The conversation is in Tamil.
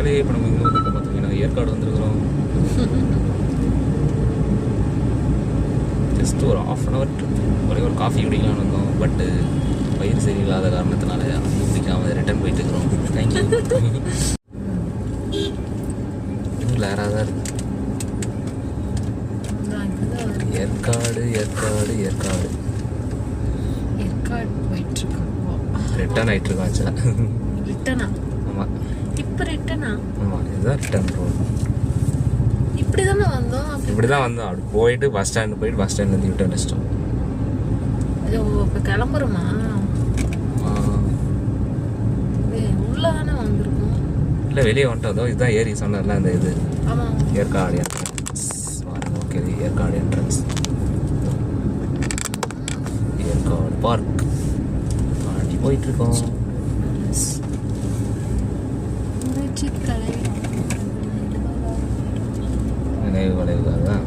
மக்களே, இப்போ நம்ம எங்கே வந்துருக்கோம் பார்த்தீங்கன்னா ஏற்காடு வந்துருக்குறோம். ஜஸ்ட் ஒரு 1/2 hour ட்ரிப். ஒரே ஒரு காஃபி குடிக்கலாம்னு வந்தோம். பட்டு வயிறு சரியில்லாத காரணத்தினால அது குடிக்காமல் ரிட்டர்ன் போயிட்டு இருக்கிறோம். தேங்க்யூ. கிளாராக தான் இருக்குது. ஏற்காடு ஏற்காடு ஏற்காடு ஏற்காடு போயிட்டுருக்கோம். ரிட்டர்ன் ஆகிட்டுருக்கோம் ஆக்சுவலாக. ரிட்டனா? ஆமாம். இப்போ ரிட்டனா? ஆமாம், இதுதான் ரிட்டர்ன் ரோடு. இப்படி தானே வந்தோம். இப்படி தான் வந்தோம். அப்படி போயிட்டு பஸ் ஸ்டாண்டு போயிட்டு பஸ் ஸ்டாண்ட்லேருந்து ரிட்டர்ன் அடிச்சிட்டோம். இப்போ கிளம்புறோமா? உள்ள தானே வந்திருக்கோம். இல்லை, வெளியே வந்துட்டோம். இதுதான் ஏரி சொன்னதில்ல அந்த இது. ஆமாம், ஏற்காடு என்ட்ரன்ஸ். ஓகே, இது ஏற்காடு என்ட்ரன்ஸ். ஏற்காடு பார்க் ஆடி போயிட்டுருக்கோம். நினைவு வளைவுகள் தான்.